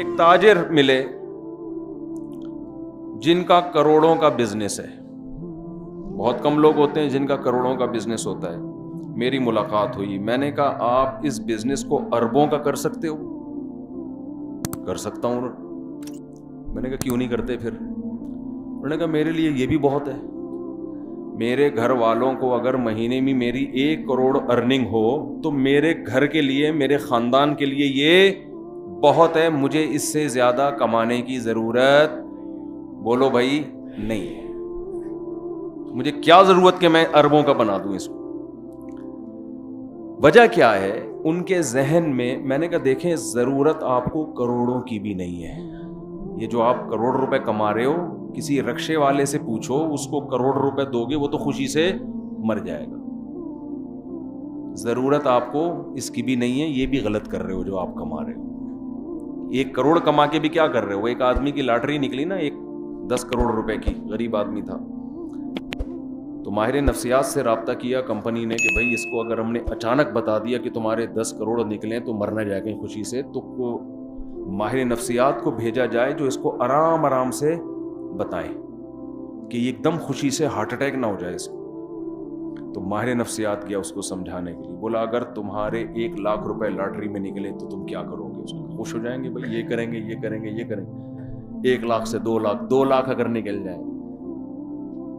ایک تاجر ملے جن کا کروڑوں کا بزنس ہے. بہت کم لوگ ہوتے ہیں جن کا کروڑوں کا بزنس ہوتا ہے. میری ملاقات ہوئی, میں نے کہا آپ اس بزنس کو اربوں کا کر سکتے ہو؟ کر سکتا ہوں. میں نے کہا کیوں نہیں کرتے پھر؟ انہوں نے کہا میرے لیے یہ بھی بہت ہے. میرے گھر والوں کو اگر مہینے میں میری 1 کروڑ ارننگ ہو تو میرے گھر کے لیے, میرے خاندان کے لیے یہ بہت ہے. مجھے اس سے زیادہ کمانے کی ضرورت, بولو بھائی, نہیں ہے. مجھے کیا ضرورت کہ میں اربوں کا بنا دوں اس کو؟ وجہ کیا ہے ان کے ذہن میں نے کہا دیکھیں ضرورت آپ کو کروڑوں کی بھی نہیں ہے. یہ جو آپ کروڑ روپے کما رہے ہو, کسی رکشے والے سے پوچھو, اس کو کروڑ روپے دو گے وہ تو خوشی سے مر جائے گا. ضرورت آپ کو اس کی بھی نہیں ہے. یہ بھی غلط کر رہے ہو جو آپ کما رہے ہو. 1 کروڑ کما کے بھی کیا کر رہے ہو؟ ایک آدمی کی لاٹری نکلی نا, 10 کروڑ روپے کی, غریب آدمی تھا, تو ماہر نفسیات سے رابطہ کیا کمپنی نے کہ بھائی اس کو اگر ہم نے اچانک بتا دیا کہ تمہارے 10 کروڑ نکلیں تو مرنا جائے گا خوشی سے, تو ماہر نفسیات کو بھیجا جائے جو اس کو آرام آرام سے بتائیں کہ یہ ایک دم خوشی سے ہارٹ اٹیک نہ ہو جائے اس کو. تو ماہر نفسیات گیا اس کو سمجھانے کے لیے, بولا اگر تمہارے 1 لاکھ روپے لاٹری میں نکلے تو تم کیا کرو گے؟ اس کو خوش ہو جائیں گے, بھائی یہ کریں گے, یہ کریں گے, یہ کریں گے. 1 لاکھ سے 2 لاکھ, 2 لاکھ اگر نکل جائیں,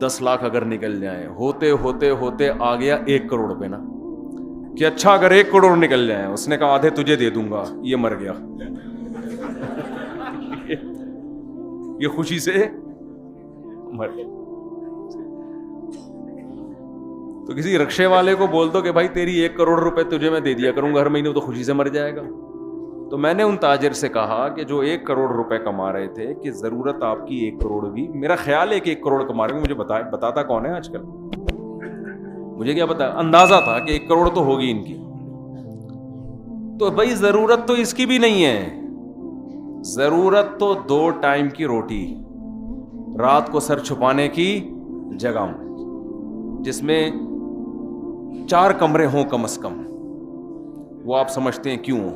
10 لاکھ اگر نکل جائیں, ہوتے ہوتے ہوتے آ گیا 1 کروڑ پہ نا, کہ اچھا اگر 1 کروڑ نکل جائیں. اس نے کہا آدھے تجھے دے دوں گا. یہ مر گیا. یہ خوشی سے مر گیا. تو کسی رکشے والے کو بول دو کہ بھائی تیری 1 کروڑ روپے تجھے میں دے دیا کروں گا ہر مہینے, تو خوشی سے مر جائے گا. تو میں نے ان تاجر سے کہا کہ جو 1 کروڑ روپے کما رہے تھے کہ ضرورت آپ کی 1 کروڑ بھی, میرا خیال ہے کہ 1 کروڑ کما رہے ہیں, مجھے بتاتا کون ہے آج کل, مجھے کیا پتا, اندازہ تھا کہ 1 کروڑ تو ہوگی ان کی. تو بھائی ضرورت تو اس کی بھی نہیں ہے. ضرورت تو 2 ٹائم کی روٹی, رات کو سر چھپانے کی جگہ, جس میں 4 کمرے ہوں کم از کم. وہ آپ سمجھتے ہیں کیوں؟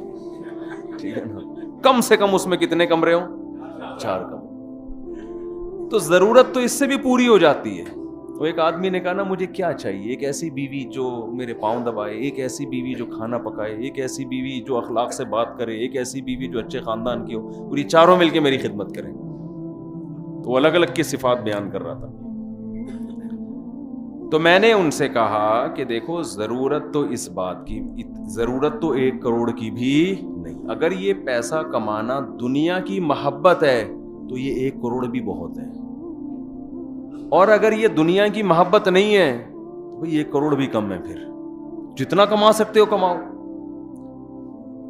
ٹھیک ہے نا, کم سے کم اس میں کتنے کمرے ہوں؟ 4 کمرے. تو ضرورت تو اس سے بھی پوری ہو جاتی ہے. تو ایک آدمی نے کہا نا مجھے کیا چاہیے؟ ایک ایسی بیوی جو میرے پاؤں دبائے, ایک ایسی بیوی جو کھانا پکائے, ایک ایسی بیوی جو اخلاق سے بات کرے, ایک ایسی بیوی جو اچھے خاندان کی ہو, پوری چاروں مل کے میری خدمت کریں. تو وہ الگ الگ کی صفات بیان کر رہا تھا. تو میں نے ان سے کہا کہ دیکھو ضرورت تو اس بات کی, ضرورت تو 1 کروڑ کی بھی نہیں. اگر یہ پیسہ کمانا دنیا کی محبت ہے تو یہ 1 کروڑ بھی بہت ہے, اور اگر یہ دنیا کی محبت نہیں ہے تو یہ 1 کروڑ بھی کم ہے. پھر جتنا کما سکتے ہو کماؤ.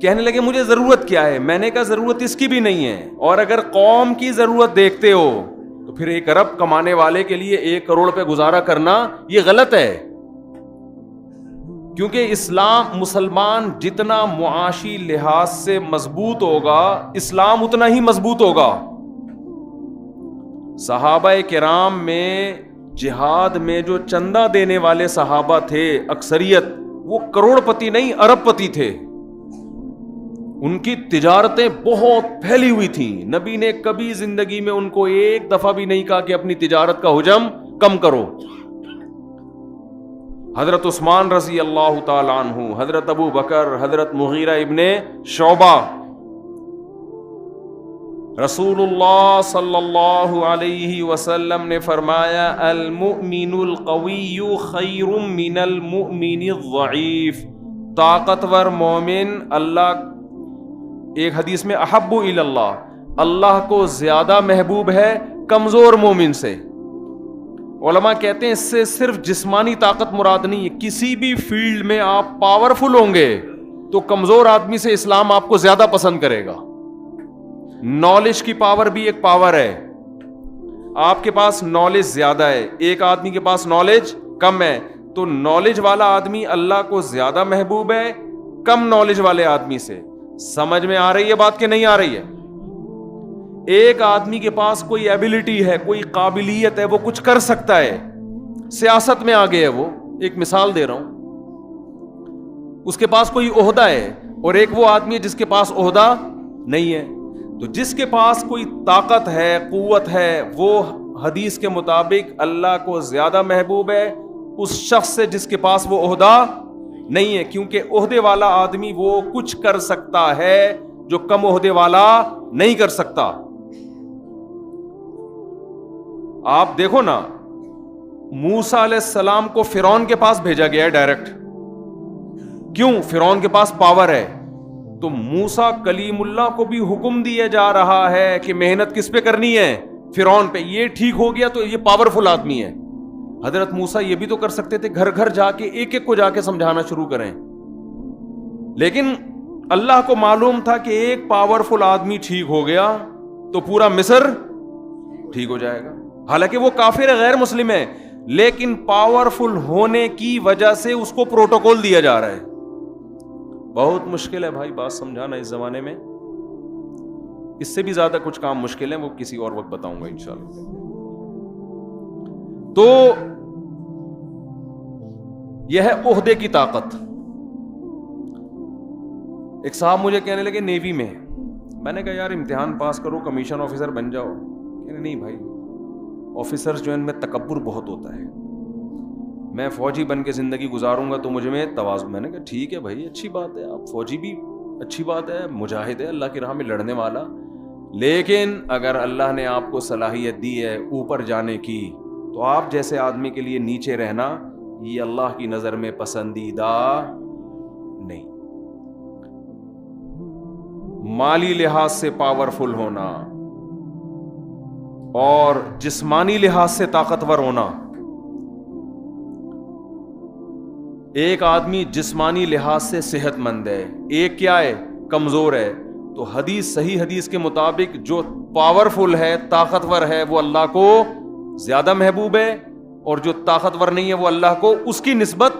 کہنے لگے مجھے ضرورت کیا ہے؟ میں نے کہا ضرورت اس کی بھی نہیں ہے, اور اگر قوم کی ضرورت دیکھتے ہو تو پھر 1 ارب کمانے والے کے لیے 1 کروڑ پہ گزارا کرنا یہ غلط ہے. کیونکہ مسلمان جتنا معاشی لحاظ سے مضبوط ہوگا, اسلام اتنا ہی مضبوط ہوگا. صحابہ کرام میں جہاد میں جو چندہ دینے والے صحابہ تھے اکثریت, وہ کروڑ پتی نہیں ارب پتی تھے. ان کی تجارتیں بہت پھیلی ہوئی تھیں. نبی نے کبھی زندگی میں ان کو 1 دفعہ بھی نہیں کہا کہ اپنی تجارت کا حجم کم کرو. حضرت عثمان رضی اللہ تعالی عنہ, حضرت ابو بکر, حضرت مغیرہ ابن شعبہ, رسول اللہ صلی اللہ علیہ وسلم نے فرمایا المؤمن القوی خیر من المؤمن الضعیف. طاقتور مومن اللہ, ایک حدیث میں احب الی اللہ, اللہ کو زیادہ محبوب ہے کمزور مومن سے. علماء کہتے ہیں اس سے صرف جسمانی طاقت مراد نہیں ہے, کسی بھی فیلڈ میں آپ پاورفل ہوں گے تو کمزور آدمی سے اسلام آپ کو زیادہ پسند کرے گا. نالج کی پاور بھی ایک پاور ہے. آپ کے پاس نالج زیادہ ہے, ایک آدمی کے پاس نالج کم ہے, تو نالج والا آدمی اللہ کو زیادہ محبوب ہے کم نالج والے آدمی سے. سمجھ میں آ رہی ہے بات کہ نہیں آ رہی ہے؟ ایک آدمی کے پاس کوئی ایبلٹی ہے, کوئی قابلیت ہے, وہ کچھ کر سکتا ہے, سیاست میں آگے ہے, وہ ایک مثال دے رہا ہوں, اس کے پاس کوئی عہدہ ہے, اور ایک وہ آدمی ہے جس کے پاس عہدہ نہیں ہے. تو جس کے پاس کوئی طاقت ہے، قوت ہے، وہ حدیث کے مطابق اللہ کو زیادہ محبوب ہے اس شخص سے جس کے پاس وہ عہدہ نہیں ہے، کیونکہ عہدے والا آدمی وہ کچھ کر سکتا ہے جو کم عہدے والا نہیں کر سکتا۔ آپ دیکھو نا، موسیٰ علیہ السلام کو فرعون کے پاس بھیجا گیا ہے ڈائریکٹ، کیوں؟ فرعون کے پاس پاور ہے۔ تو موسیٰ کلیم اللہ کو بھی حکم دیا جا رہا ہے کہ محنت کس پہ کرنی ہے؟ فرعون پہ۔ یہ ٹھیک ہو گیا تو یہ پاورفل آدمی ہے۔ حضرت موسیٰ یہ بھی تو کر سکتے تھے، گھر گھر جا کے ایک ایک کو جا کے سمجھانا شروع کریں، لیکن اللہ کو معلوم تھا کہ ایک پاورفل آدمی ٹھیک ہو گیا تو پورا مصر ٹھیک ہو جائے گا۔ حالانکہ وہ کافر غیر مسلم ہے، لیکن پاورفل ہونے کی وجہ سے اس کو پروٹوکول دیا جا رہا ہے۔ بہت مشکل ہے بھائی بات سمجھانا اس زمانے میں، اس سے بھی زیادہ کچھ کام مشکل ہے، وہ کسی اور وقت بتاؤں گا انشاءاللہ۔ تو یہ ہے عہدے کی طاقت۔ ایک صاحب مجھے کہنے لگے نیوی میں، میں نے کہا یار امتحان پاس کرو کمیشن آفیسر بن جاؤ۔ کہنے نہیں بھائی، آفیسرز جو ان میں تکبر بہت ہوتا ہے، میں فوجی بن کے زندگی گزاروں گا تو مجھ میں تواضع۔ میں نے کہا ٹھیک ہے بھائی، اچھی بات ہے، آپ فوجی بھی اچھی بات ہے، مجاہد ہے اللہ کی راہ میں لڑنے والا، لیکن اگر اللہ نے آپ کو صلاحیت دی ہے اوپر جانے کی تو آپ جیسے آدمی کے لیے نیچے رہنا یہ اللہ کی نظر میں پسندیدہ نہیں۔ مالی لحاظ سے پاورفل ہونا اور جسمانی لحاظ سے طاقتور ہونا، ایک آدمی جسمانی لحاظ سے صحت مند ہے، ایک کیا ہے؟ کمزور ہے۔ تو حدیث، صحیح حدیث کے مطابق جو پاورفل ہے، طاقتور ہے، وہ اللہ کو زیادہ محبوب ہے، اور جو طاقتور نہیں ہے وہ اللہ کو اس کی نسبت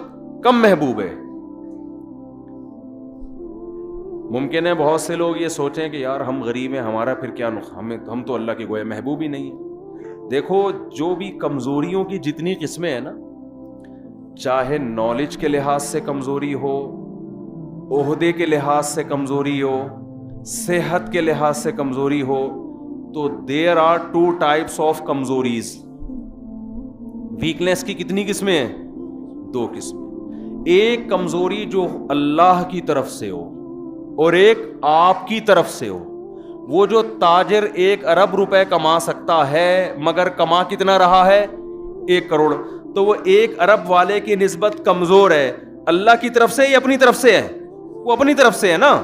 کم محبوب ہے۔ ممکن ہے بہت سے لوگ یہ سوچیں کہ یار ہم غریب ہیں، ہمارا پھر کیا ہم تو اللہ کے گویا محبوب ہی نہیں ہیں۔ دیکھو، جو بھی کمزوریوں کی جتنی قسمیں ہیں نا، چاہے نالج کے لحاظ سے کمزوری ہو، عہدے کے لحاظ سے کمزوری ہو، صحت کے لحاظ سے کمزوری ہو، تو دیر آر 2 types آف کمزوریز۔ ویکنیس کی کتنی قسمیں ہیں؟ 2 قسمیں۔ ایک کمزوری جو اللہ کی طرف سے ہو اور ایک آپ کی طرف سے ہو۔ وہ جو تاجر 1 ارب روپے کما سکتا ہے مگر کما کتنا رہا ہے؟ 1 کروڑ، تو وہ 1 ارب والے کی نسبت کمزور ہے، اللہ کی طرف سے یا اپنی طرف سے ہے؟ وہ اپنی طرف سے ہے نا۔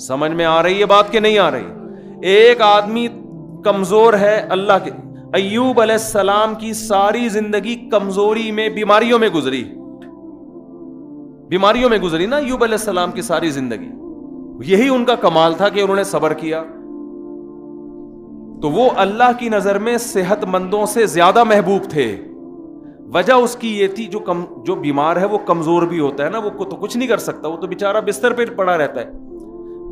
سمجھ میں آ رہی ہے بات کہ نہیں آ رہی؟ ایک آدمی کمزور ہے اللہ کے۔ ایوب علیہ السلام کی ساری زندگی کمزوری میں، بیماریوں میں گزری، بیماریوں میں گزری نا ایوب علیہ السلام کی ساری زندگی۔ یہی ان کا کمال تھا کہ انہوں نے صبر کیا۔ تو وہ اللہ کی نظر میں صحت مندوں سے زیادہ محبوب تھے۔ وجہ اس کی یہ تھی، جو بیمار ہے وہ کمزور بھی ہوتا ہے نا، وہ تو کچھ نہیں کر سکتا، وہ تو بیچارہ بستر پہ پڑا رہتا ہے۔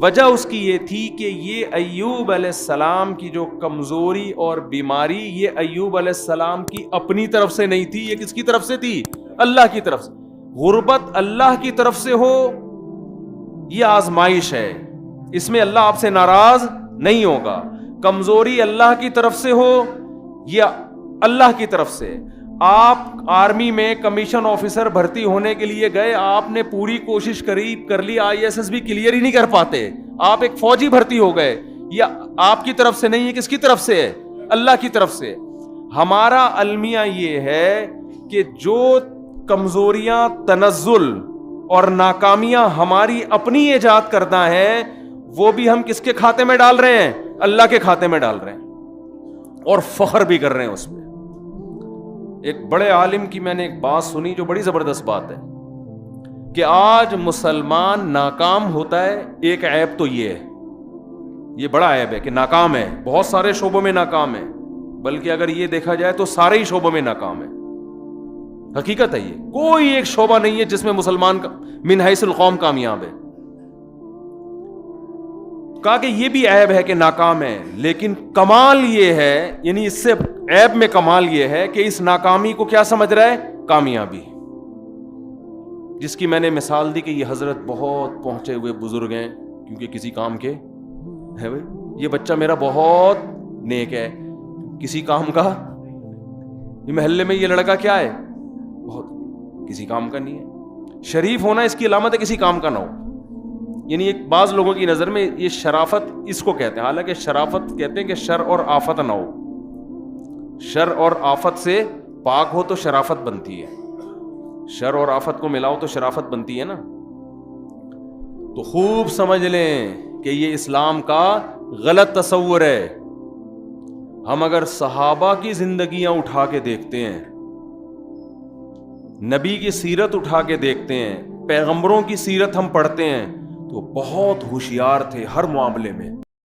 وجہ اس کی یہ تھی کہ یہ ایوب علیہ السلام کی جو کمزوری اور بیماری، یہ ایوب علیہ السلام کی اپنی طرف سے نہیں تھی، یہ کس کی طرف سے تھی؟ اللہ کی طرف سے۔ غربت اللہ کی طرف سے ہو یہ آزمائش ہے، اس میں اللہ آپ سے ناراض نہیں ہوگا۔ کمزوری اللہ کی طرف سے ہو یہ اللہ کی طرف سے۔ آپ آرمی میں کمیشن آفیسر بھرتی ہونے کے لیے گئے، آپ نے پوری کوشش کر لی، IAS بھی کلیئر ہی نہیں کر پاتے، آپ ایک فوجی بھرتی ہو گئے، یہ آپ کی طرف سے نہیں ہے، کس کی طرف سے ہے؟ اللہ کی طرف سے۔ ہمارا المیہ یہ ہے کہ جو کمزوریاں، تنزل اور ناکامیاں ہماری اپنی ایجاد کرنا ہے، وہ بھی ہم کس کے کھاتے میں ڈال رہے ہیں؟ اللہ کے کھاتے میں ڈال رہے ہیں، اور فخر بھی کر رہے ہیں اس میں۔ ایک بڑے عالم کی میں نے ایک بات سنی جو بڑی زبردست بات ہے کہ آج مسلمان ناکام ہوتا ہے، ایک عیب تو یہ ہے، یہ بڑا عیب ہے کہ ناکام ہے، بہت سارے شعبوں میں ناکام ہے، بلکہ اگر یہ دیکھا جائے تو سارے ہی شعبوں میں ناکام ہے۔ حقیقت ہے، یہ کوئی ایک شعبہ نہیں ہے جس میں مسلمان من حیث القوم کامیاب ہے۔ کہا کہ یہ بھی عیب ہے کہ ناکام ہے، لیکن کمال یہ ہے، یعنی اس سے عیب میں کمال یہ ہے کہ اس ناکامی کو کیا سمجھ رہا ہے؟ کامیابی، جس کی میں نے مثال دی کہ یہ حضرت بہت پہنچے ہوئے بزرگ ہیں، کیونکہ کسی کام کے ہے بھائی. یہ بچہ میرا بہت نیک ہے, کسی کام کا, یہ محلے میں یہ لڑکا کیا ہے, بہت کسی کام کا نہیں ہے. شریف ہونا اس کی علامت ہے کسی کام کا نہ ہو. یعنی ایک بعض لوگوں کی نظر میں یہ شرافت اس کو کہتے ہیں, حالانکہ شرافت کہتے ہیں کہ شر اور آفت نہ ہو. شر اور آفت سے پاک ہو تو شرافت بنتی ہے, شر اور آفت کو ملاؤ تو شرافت بنتی ہے نا. تو خوب سمجھ لیں کہ یہ اسلام کا غلط تصور ہے. ہم اگر صحابہ کی زندگیاں اٹھا کے دیکھتے ہیں, نبی کی سیرت اٹھا کے دیکھتے ہیں, پیغمبروں کی سیرت ہم پڑھتے ہیں, تو بہت ہوشیار تھے ہر معاملے میں.